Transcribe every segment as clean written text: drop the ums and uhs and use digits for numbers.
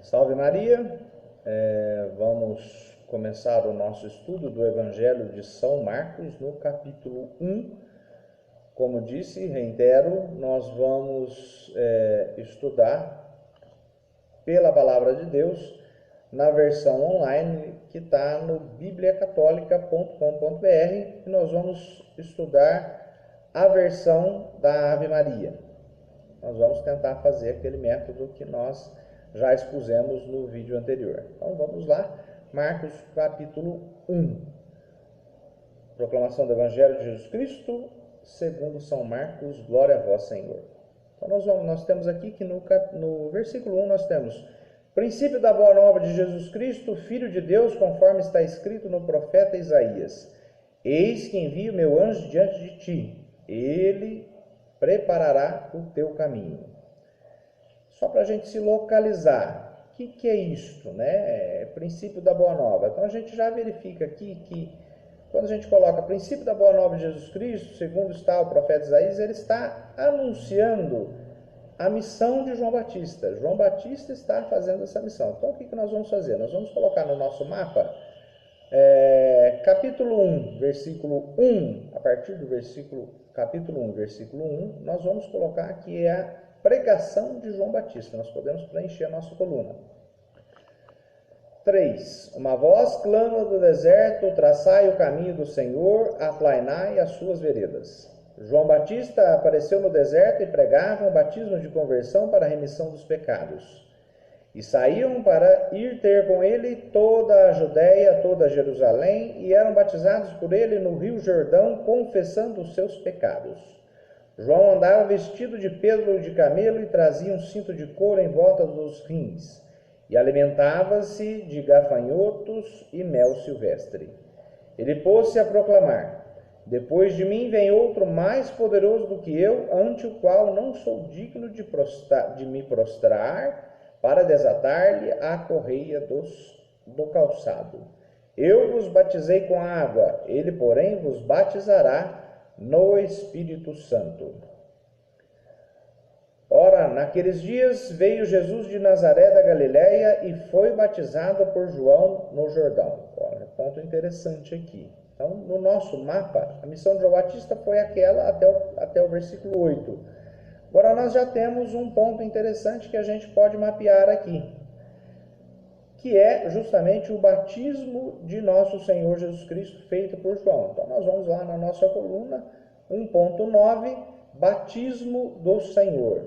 Salve Maria! Vamos começar o nosso estudo do Evangelho de São Marcos no capítulo 1. Como disse, reitero, nós vamos estudar pela Palavra de Deus na versão online que está no bibliacatólica.com.br e nós vamos estudar a versão da Ave Maria. Nós vamos tentar fazer aquele método que nós já expusemos no vídeo anterior. Então vamos lá, Marcos capítulo 1. Proclamação do Evangelho de Jesus Cristo, segundo São Marcos, glória a vós, Senhor. Então nós temos aqui que no versículo 1 nós temos: princípio da boa nova de Jesus Cristo, Filho de Deus, conforme está escrito no profeta Isaías: eis que envio meu anjo diante de ti, ele preparará o teu caminho. Só para a gente se localizar, o que é isto, né? Princípio da Boa Nova. Então a gente já verifica aqui que quando a gente coloca princípio da Boa Nova de Jesus Cristo, segundo está o profeta Isaías, ele está anunciando a missão de João Batista. João Batista está fazendo essa missão. Então o que nós vamos fazer? Nós vamos colocar no nosso mapa capítulo 1, versículo 1, a partir do capítulo 1, versículo 1, nós vamos colocar que é a pregação de João Batista. Nós podemos preencher a nossa coluna. 3. Uma voz clama do deserto: traçai o caminho do Senhor, aplainai as suas veredas. João Batista apareceu no deserto e pregava um batismo de conversão para a remissão dos pecados. E saíam para ir ter com ele toda a Judéia, toda a Jerusalém, e eram batizados por ele no rio Jordão, confessando os seus pecados. João andava vestido de pelo de camelo e trazia um cinto de couro em volta dos rins, e alimentava-se de gafanhotos e mel silvestre. Ele pôs-se a proclamar: depois de mim vem outro mais poderoso do que eu, ante o qual não sou digno de me prostrar, para desatar-lhe a correia do calçado. Eu vos batizei com água, ele, porém, vos batizará no Espírito Santo. Ora, naqueles dias veio Jesus de Nazaré da Galileia e foi batizado por João no Jordão. Olha, ponto interessante aqui. Então, no nosso mapa, a missão de João Batista foi aquela até o versículo 8. Agora nós já temos um ponto interessante que a gente pode mapear aqui, que é justamente o batismo de nosso Senhor Jesus Cristo feito por João. Então nós vamos lá na nossa coluna 1.9, batismo do Senhor.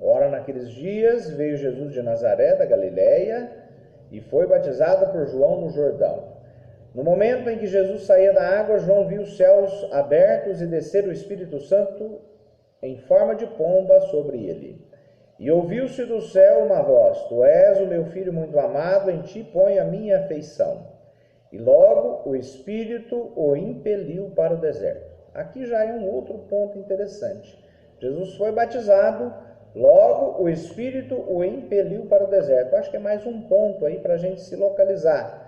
Ora, naqueles dias veio Jesus de Nazaré da Galileia e foi batizado por João no Jordão. No momento em que Jesus saía da água, João viu os céus abertos e descer o Espírito Santo em forma de pomba sobre ele. E ouviu-se do céu uma voz: tu és o meu filho muito amado, em ti ponho a minha afeição. E logo o Espírito o impeliu para o deserto. Aqui já é um outro ponto interessante. Jesus foi batizado, logo o Espírito o impeliu para o deserto. Acho que é mais um ponto aí para a gente se localizar.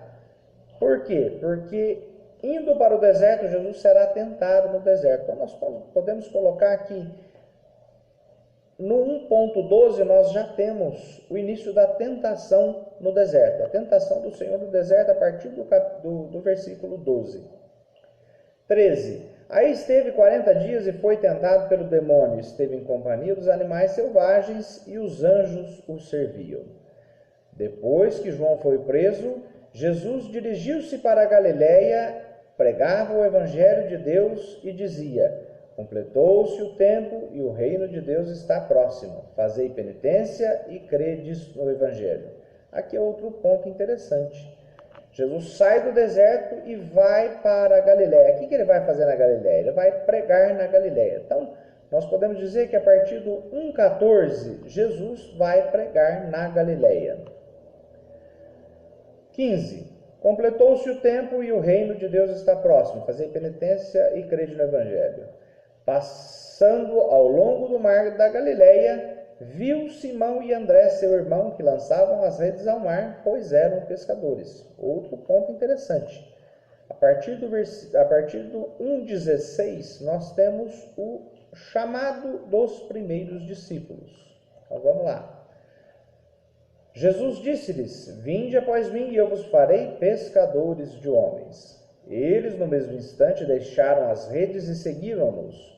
Por quê? Porque indo para o deserto, Jesus será tentado no deserto. Então nós podemos colocar aqui no 1.12 nós já temos o início da tentação no deserto. A tentação do Senhor no deserto a partir do versículo 12. 13. Aí esteve 40 dias e foi tentado pelo demônio. Esteve em companhia dos animais selvagens e os anjos o serviam. Depois que João foi preso, Jesus dirigiu-se para a Galileia, pregava o Evangelho de Deus e dizia: completou-se o tempo e o reino de Deus está próximo. Fazei penitência e credes no Evangelho. Aqui é outro ponto interessante. Jesus sai do deserto e vai para a Galileia. O que ele vai fazer na Galileia? Ele vai pregar na Galileia. Então, nós podemos dizer que a partir do 1.14, Jesus vai pregar na Galileia. 15. Completou-se o tempo e o reino de Deus está próximo. Fazei penitência e crede no Evangelho. Passando ao longo do mar da Galileia, viu Simão e André, seu irmão, que lançavam as redes ao mar, pois eram pescadores. Outro ponto interessante. A partir do 1.16, nós temos o chamado dos primeiros discípulos. Então vamos lá. Jesus disse-lhes: Vinde após mim, e eu vos farei pescadores de homens. Eles, no mesmo instante, deixaram as redes e seguiram-nos.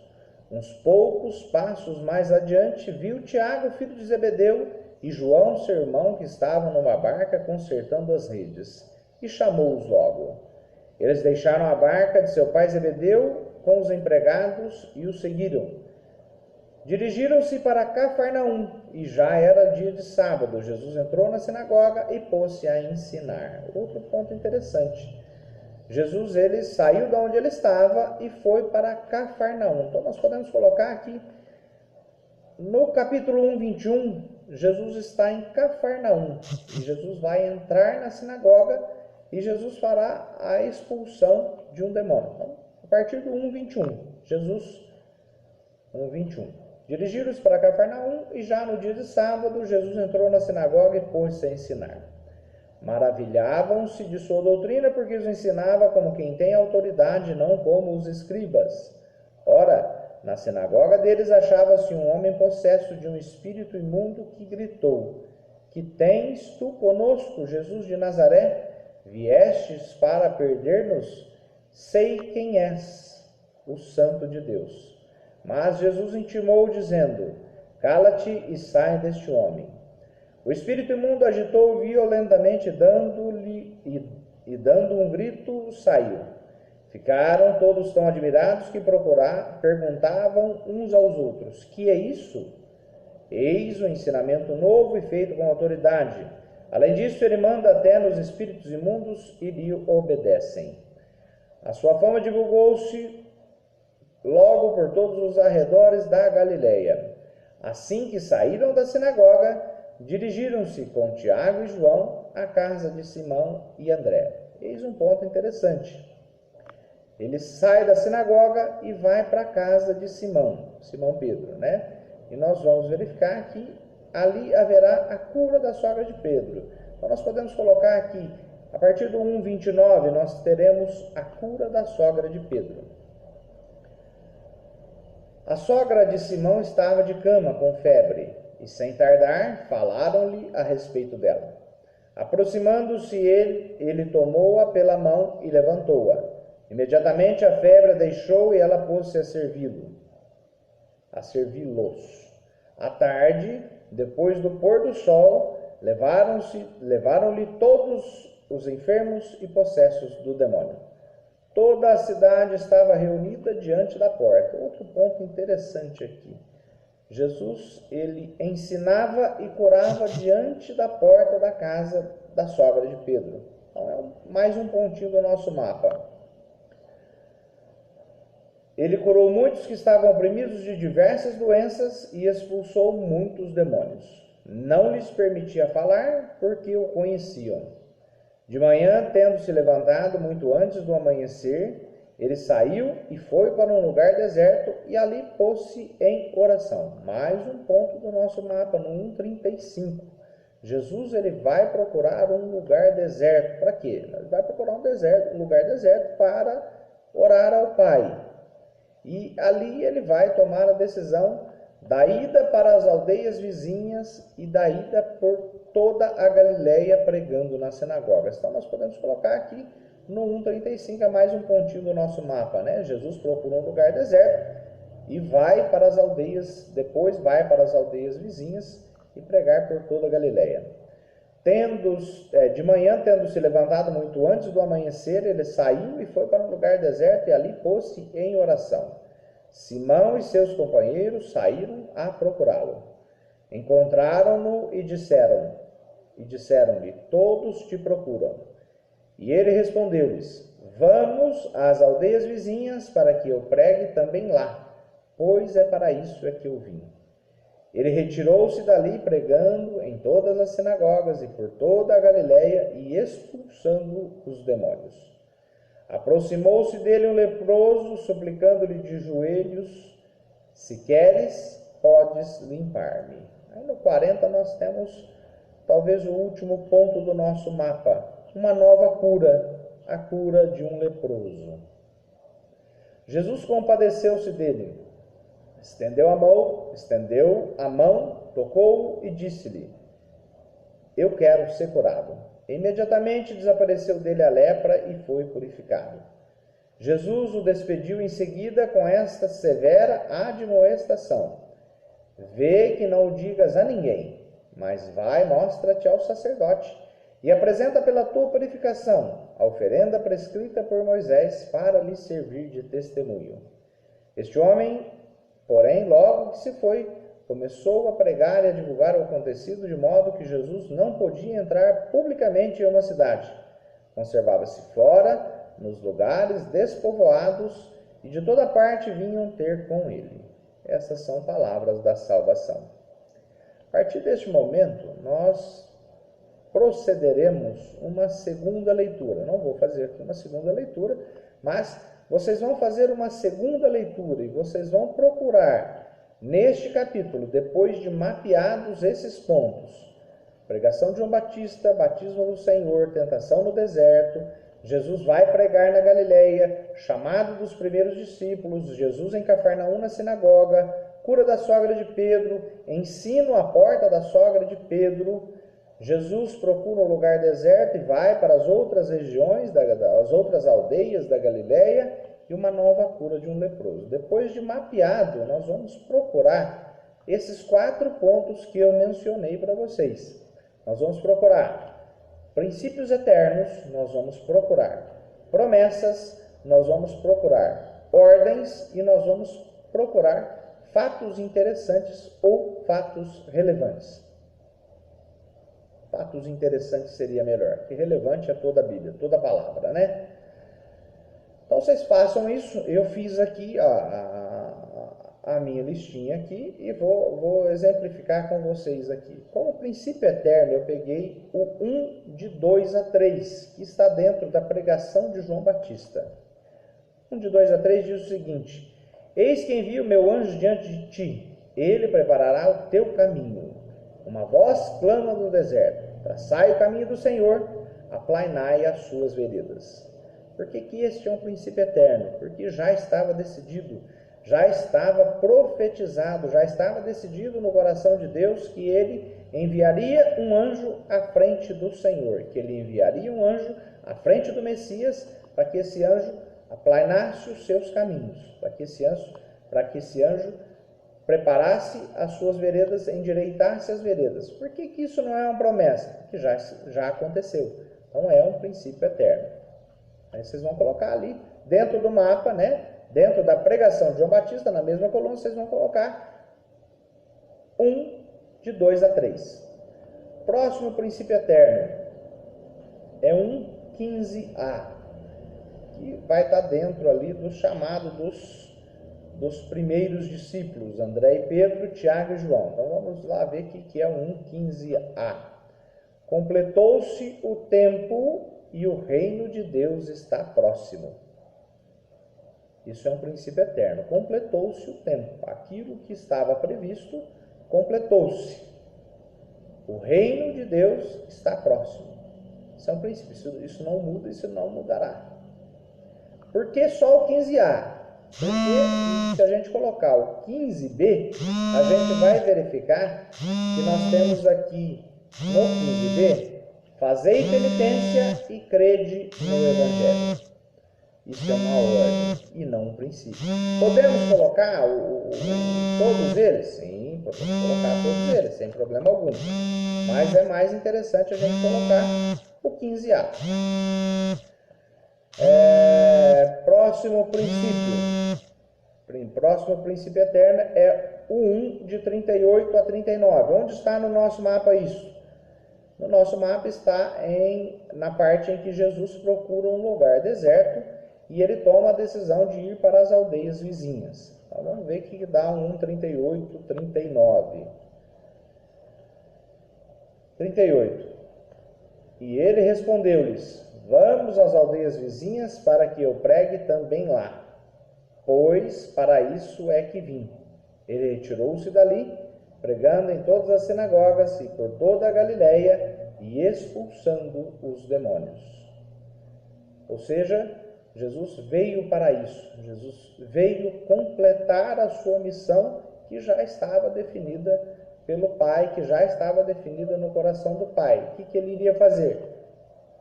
Uns poucos passos mais adiante, viu Tiago, filho de Zebedeu, e João, seu irmão, que estavam numa barca consertando as redes, e chamou-os logo. Eles deixaram a barca de seu pai Zebedeu com os empregados e o seguiram. Dirigiram-se para Cafarnaum, e já era dia de sábado. Jesus entrou na sinagoga e pôs-se a ensinar. Outro ponto interessante. Jesus, ele saiu de onde ele estava e foi para Cafarnaum. Então nós podemos colocar aqui, no capítulo 1, 21, Jesus está em Cafarnaum. E Jesus vai entrar na sinagoga e Jesus fará a expulsão de um demônio. Então, a partir do 1, 21, Jesus, 1, 21. Dirigiram-se para Cafarnaum e já no dia de sábado, Jesus entrou na sinagoga e pôs-se a ensinar. Maravilhavam-se de sua doutrina, porque os ensinava como quem tem autoridade, não como os escribas. Ora, na sinagoga deles achava-se um homem possesso de um espírito imundo que gritou: Que tens tu conosco, Jesus de Nazaré? Viestes para perder-nos? Sei quem és, o Santo de Deus. Mas Jesus intimou, dizendo: Cala-te e sai deste homem. O espírito imundo agitou violentamente, dando um grito, saiu. Ficaram todos tão admirados que perguntavam uns aos outros: Que é isso? Eis o ensinamento novo e feito com autoridade. Além disso, ele manda até nos espíritos imundos e lhe obedecem. A sua fama divulgou-se logo por todos os arredores da Galileia. Assim que saíram da sinagoga, dirigiram-se com Tiago e João à casa de Simão e André. Eis um ponto interessante. Ele sai da sinagoga e vai para a casa de Simão Pedro, né? E nós vamos verificar que ali haverá a cura da sogra de Pedro. Então nós podemos colocar aqui, a partir do 1:29, nós teremos a cura da sogra de Pedro. A sogra de Simão estava de cama com febre, e sem tardar falaram-lhe a respeito dela. Aproximando-se ele tomou-a pela mão e levantou-a. Imediatamente a febre a deixou e ela pôs-se a servi-los. À tarde, depois do pôr do sol, levaram-lhe todos os enfermos e possessos do demônio. Toda a cidade estava reunida diante da porta. Outro ponto interessante aqui. Jesus, ele ensinava e curava diante da porta da casa da sogra de Pedro. Então é mais um pontinho do nosso mapa. Ele curou muitos que estavam oprimidos de diversas doenças e expulsou muitos demônios. Não lhes permitia falar, porque o conheciam. De manhã, tendo se levantado muito antes do amanhecer, ele saiu e foi para um lugar deserto e ali pôs-se em oração. Mais um ponto do nosso mapa, no 1:35. Jesus, ele vai procurar um lugar deserto. Para quê? Ele vai procurar um lugar deserto para orar ao Pai. E ali ele vai tomar a decisão da ida para as aldeias vizinhas e da ida por toda a Galileia pregando nas sinagogas. Então nós podemos colocar aqui no 1:35, é mais um pontinho do nosso mapa, né? Jesus procura um lugar deserto e vai para as aldeias, depois vai para as aldeias vizinhas e pregar por toda a Galileia. De manhã, tendo se levantado muito antes do amanhecer, ele saiu e foi para um lugar deserto e ali pôs-se em oração. Simão e seus companheiros saíram a procurá-lo. Encontraram-no e disseram-lhe: Todos te procuram. E ele respondeu-lhes: Vamos às aldeias vizinhas para que eu pregue também lá, pois é para isso que eu vim. Ele retirou-se dali pregando em todas as sinagogas e por toda a Galileia e expulsando os demônios. Aproximou-se dele um leproso, suplicando-lhe de joelhos: Se queres, podes limpar-me. Aí no 40 nós temos talvez o último ponto do nosso mapa, uma nova cura, a cura de um leproso. Jesus compadeceu-se dele, estendeu a mão, tocou-o e disse-lhe: eu quero ser curado. Imediatamente desapareceu dele a lepra e foi purificado. Jesus o despediu em seguida com esta severa admoestação: vê que não o digas a ninguém, mas vai, mostra-te ao sacerdote e apresenta pela tua purificação a oferenda prescrita por Moisés para lhe servir de testemunho. Este homem, porém, logo que se foi, começou a pregar e a divulgar o acontecido, de modo que Jesus não podia entrar publicamente em uma cidade. Conservava-se fora, nos lugares despovoados, e de toda parte vinham ter com ele. Essas são palavras da salvação. A partir deste momento, nós procederemos uma segunda leitura. Não vou fazer aqui uma segunda leitura, mas vocês vão fazer uma segunda leitura e vocês vão procurar neste capítulo, depois de mapeados esses pontos: pregação de João Batista, batismo do Senhor, tentação no deserto, Jesus vai pregar na Galileia, chamado dos primeiros discípulos, Jesus em Cafarnaum na sinagoga, cura da sogra de Pedro, ensino à porta da sogra de Pedro, Jesus procura um lugar deserto e vai para as outras regiões, as outras aldeias da Galileia, e uma nova cura de um leproso. Depois de mapeado, nós vamos procurar esses 4 pontos que eu mencionei para vocês. Nós vamos procurar princípios eternos, nós vamos procurar promessas, nós vamos procurar ordens e nós vamos procurar fatos interessantes ou fatos relevantes. Fatos interessantes seria melhor, que relevante é toda a Bíblia, toda a palavra, né? Então vocês façam isso. Eu fiz aqui a minha listinha aqui e vou exemplificar com vocês aqui. Como princípio eterno, eu peguei o 1 de 2 a 3, que está dentro da pregação de João Batista. 1 de 2 a 3 diz o seguinte: eis que envio o meu anjo diante de ti, ele preparará o teu caminho. Uma voz clama no deserto: traçai o caminho do Senhor, aplainai as suas veredas. Por que este é um princípio eterno? Porque já estava decidido, já estava profetizado, já estava decidido no coração de Deus que ele enviaria um anjo à frente do Senhor, que ele enviaria um anjo à frente do Messias, para que esse anjo aplainasse os seus caminhos, para que esse anjo preparasse as suas veredas, endireitasse as veredas. Por que isso não é uma promessa? Porque já aconteceu. Então é um princípio eterno. Aí vocês vão colocar ali dentro do mapa, né? Dentro da pregação de João Batista, na mesma coluna, vocês vão colocar 1 de 2 a 3. Próximo princípio eterno é 1:15a, que vai estar dentro ali do chamado dos primeiros discípulos, André e Pedro, Tiago e João. Então vamos lá ver o que é 1:15a. Completou-se o tempo e o reino de Deus está próximo. Isso é um princípio eterno. Completou-se o tempo. Aquilo que estava previsto, completou-se. O reino de Deus está próximo. Isso é um princípio. Isso não muda, isso não mudará. Por que só o 15a? Porque se a gente colocar o 15b, a gente vai verificar que nós temos aqui no 15b: fazei penitência e crede no Evangelho. Isso é uma ordem e não um princípio. Podemos colocar todos eles? Sim, podemos colocar todos eles, sem problema algum. Mas é mais interessante a gente colocar o 15a. Próximo princípio eterno é o 1 de 38 a 39. Onde está no nosso mapa isso? No nosso mapa está na parte em que Jesus procura um lugar deserto e ele toma a decisão de ir para as aldeias vizinhas. Então vamos ver o que dá 1, 38, 39. 38. E ele respondeu-lhes: vamos às aldeias vizinhas para que eu pregue também lá, pois para isso é que vim. Ele retirou-se dali, pregando em todas as sinagogas e por toda a Galileia e expulsando os demônios. Ou seja, Jesus veio para isso. Jesus veio completar a sua missão que já estava definida pelo Pai, que já estava definida no coração do Pai. O que ele iria fazer?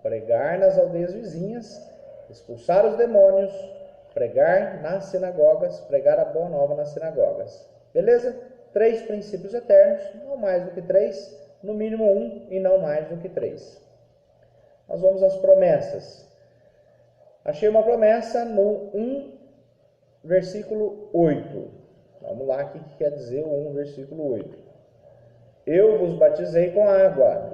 Pregar nas aldeias vizinhas, expulsar os demônios, pregar nas sinagogas, pregar a boa nova nas sinagogas. Beleza? 3 princípios eternos, não mais do que 3, no mínimo 1 e não mais do que 3. Nós vamos às promessas. Achei uma promessa no 1, versículo 8. Vamos lá, o que quer dizer o 1, versículo 8. Eu vos batizei com água,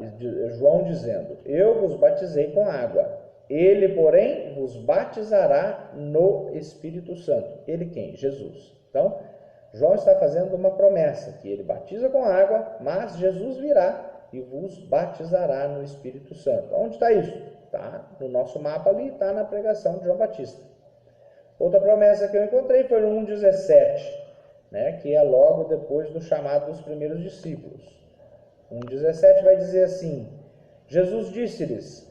João dizendo, eu vos batizei com água. Ele, porém, vos batizará no Espírito Santo. Ele quem? Jesus. Então, João está fazendo uma promessa, que ele batiza com água, mas Jesus virá e vos batizará no Espírito Santo. Onde está isso? Está no nosso mapa ali, está na pregação de João Batista. Outra promessa que eu encontrei foi no 1,17, que é logo depois do chamado dos primeiros discípulos. 1,17 vai dizer assim: Jesus disse-lhes,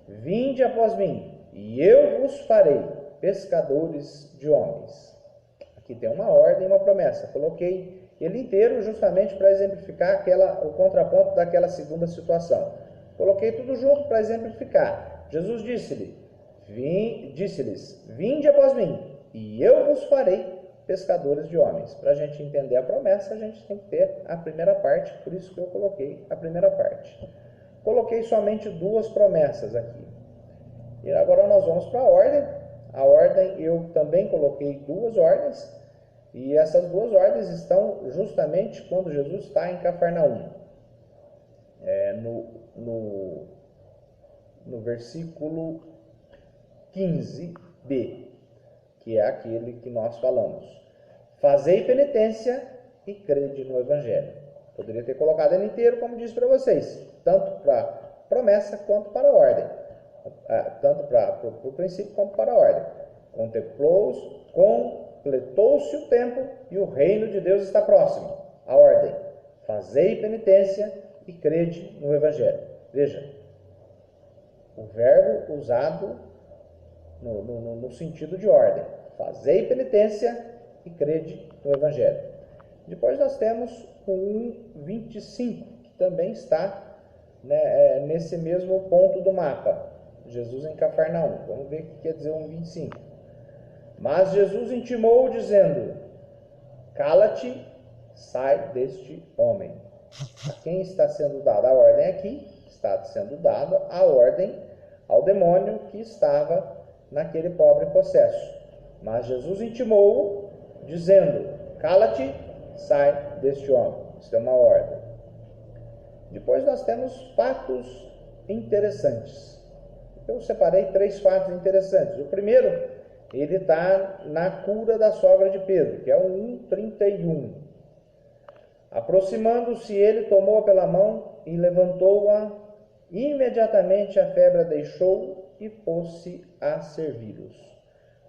vinde após mim, e eu vos farei pescadores de homens. Aqui tem uma ordem e uma promessa. Coloquei ele inteiro justamente para exemplificar o contraponto daquela segunda situação. Coloquei tudo junto para exemplificar. Jesus disse-lhes, vinde após mim, e eu vos farei pescadores de homens. Para a gente entender a promessa, a gente tem que ter a primeira parte, por isso que eu coloquei a primeira parte. Coloquei somente 2 promessas aqui. E agora nós vamos para a ordem. A ordem, eu também coloquei 2 ordens, e essas 2 ordens estão justamente quando Jesus está em Cafarnaum. No versículo 15b, que é aquele que nós falamos. Fazei penitência e crede no Evangelho. Poderia ter colocado ele inteiro, como disse para vocês, tanto para a promessa quanto para a ordem. Tanto para o princípio como para a ordem. Completou-se o tempo e o reino de Deus está próximo. A ordem. Fazei penitência e crede no Evangelho. Veja, o verbo usado no sentido de ordem. Fazei penitência e crede no Evangelho. Depois nós temos o 1,25, que também está nesse mesmo ponto do mapa. Jesus em Cafarnaum. Vamos ver o que quer dizer o 1,25. Mas Jesus intimou, dizendo, cala-te, sai deste homem. A quem está sendo dada a ordem aqui? Está sendo dada a ordem ao demônio que estava naquele pobre possesso. Mas Jesus intimou, dizendo, cala-te, sai deste homem. Isso é uma ordem. Depois nós temos fatos interessantes. Eu separei 3 fatos interessantes. O primeiro, ele está na cura da sogra de Pedro, que é o 1,31. Aproximando-se ele, tomou-a pela mão e levantou-a. Imediatamente a febre a deixou e pôs-se a servi-los.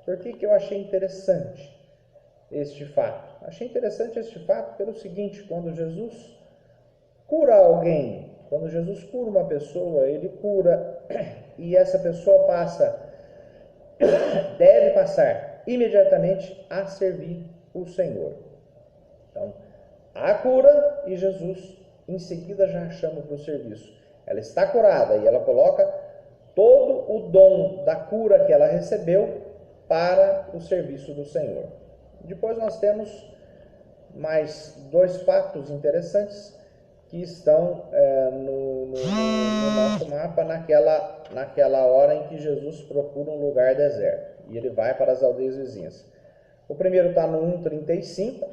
Por que eu achei interessante este fato? Achei interessante este fato pelo seguinte: quando Jesus cura alguém, quando Jesus cura uma pessoa, ele cura e essa pessoa deve passar imediatamente a servir o Senhor. Então, a cura e Jesus em seguida já chama para o serviço. Ela está curada e ela coloca todo o dom da cura que ela recebeu para o serviço do Senhor. Depois nós temos mais 2 fatos interessantes que estão no nosso mapa naquela hora em que Jesus procura um lugar deserto e ele vai para as aldeias vizinhas. O primeiro está no 1,35,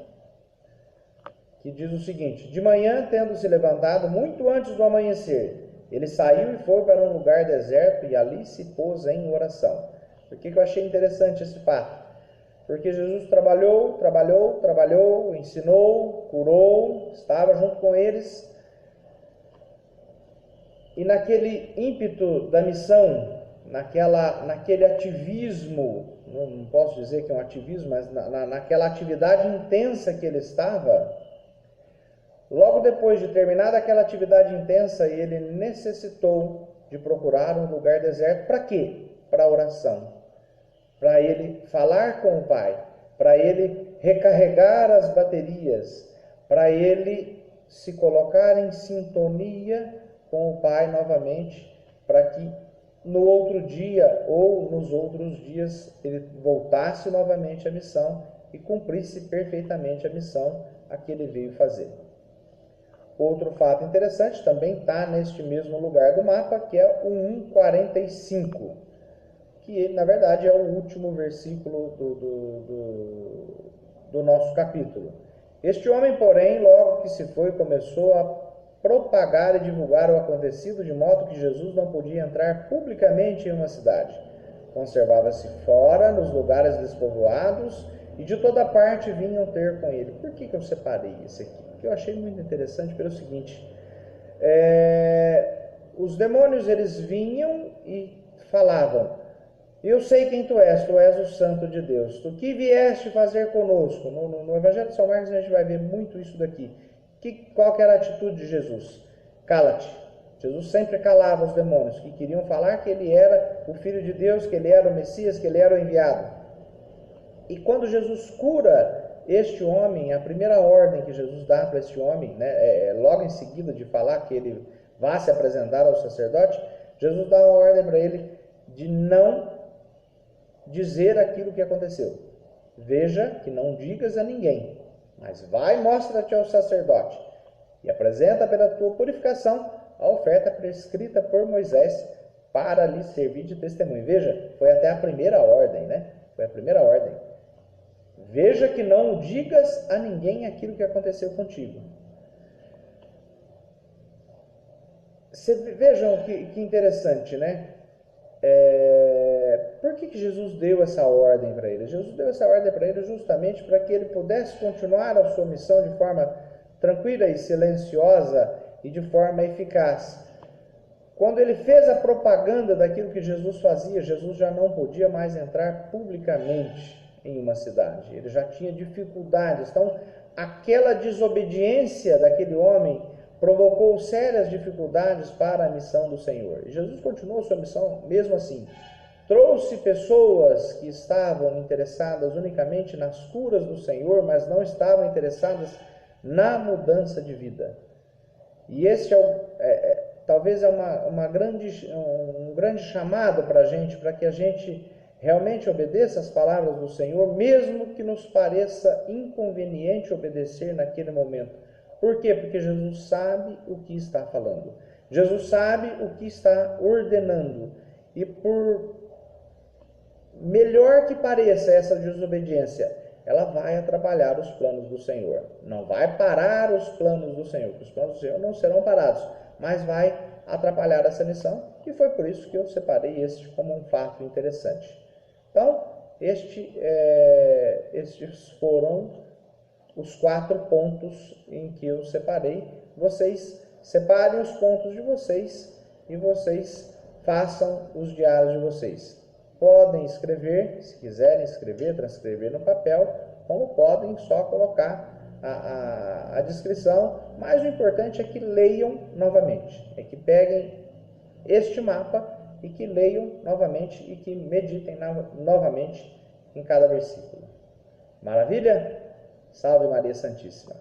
que diz o seguinte: de manhã, tendo se levantado muito antes do amanhecer, ele saiu e foi para um lugar deserto e ali se pôs em oração. Por que eu achei interessante esse fato? Porque Jesus trabalhou, ensinou, curou, estava junto com eles. E naquele ímpeto da missão, naquele ativismo, não posso dizer que é um ativismo, mas naquela atividade intensa que ele estava, logo depois de terminar aquela atividade intensa, ele necessitou de procurar um lugar deserto. Para quê? Para oração. Para ele falar com o Pai, para ele recarregar as baterias, para ele se colocar em sintonia com o Pai novamente, para que no outro dia ou nos outros dias ele voltasse novamente à missão e cumprisse perfeitamente a missão a que ele veio fazer. Outro fato interessante também está neste mesmo lugar do mapa, que é o 1:45, que na verdade é o último versículo do nosso capítulo. Este homem, porém, logo que se foi, começou a propagar e divulgar o acontecido, de modo que Jesus não podia entrar publicamente em uma cidade. Conservava-se fora, nos lugares despovoados, e de toda parte vinham ter com ele. Por que eu separei esse aqui? Porque eu achei muito interessante pelo seguinte: os demônios, eles vinham e falavam: eu sei quem tu és o santo de Deus, tu que vieste fazer conosco. No Evangelho de São Marcos a gente vai ver muito isso daqui. Qual que era a atitude de Jesus? Cala-te. Jesus sempre calava os demônios que queriam falar que ele era o Filho de Deus, que ele era o Messias, que ele era o enviado. E quando Jesus cura este homem, a primeira ordem que Jesus dá para este homem, né, logo em seguida de falar que ele vá se apresentar ao sacerdote, Jesus dá uma ordem para ele de não dizer aquilo que aconteceu. Veja que não digas a ninguém, mas vai e mostra-te ao sacerdote e apresenta pela tua purificação a oferta prescrita por Moisés para lhe servir de testemunho. Veja, foi até a primeira ordem, né? Foi a primeira ordem. Veja que não digas a ninguém aquilo que aconteceu contigo. Vejam que interessante, né? Por que Jesus deu essa ordem para ele? Jesus deu essa ordem para ele justamente para que ele pudesse continuar a sua missão de forma tranquila e silenciosa e de forma eficaz. Quando ele fez a propaganda daquilo que Jesus fazia, Jesus já não podia mais entrar publicamente em uma cidade. Ele já tinha dificuldades. Então, aquela desobediência daquele homem provocou sérias dificuldades para a missão do Senhor. E Jesus continuou sua missão mesmo assim. Trouxe pessoas que estavam interessadas unicamente nas curas do Senhor, mas não estavam interessadas na mudança de vida. E esse talvez é um grande chamado para a gente, para que a gente realmente obedeça as palavras do Senhor, mesmo que nos pareça inconveniente obedecer naquele momento. Por quê? Porque Jesus sabe o que está falando. Jesus sabe o que está ordenando. E por melhor que pareça essa desobediência, ela vai atrapalhar os planos do Senhor. Não vai parar os planos do Senhor, porque os planos do Senhor não serão parados, mas vai atrapalhar essa missão, e foi por isso que eu separei este como um fato interessante. Então, estes foram os 4 pontos em que eu separei. Vocês separem os pontos de vocês e vocês façam os diários de vocês. Podem escrever, se quiserem escrever, transcrever no papel, como podem só colocar a descrição, mas o importante é que leiam novamente, é que peguem este mapa e que leiam novamente e que meditem novamente em cada versículo. Maravilha? Salve Maria Santíssima!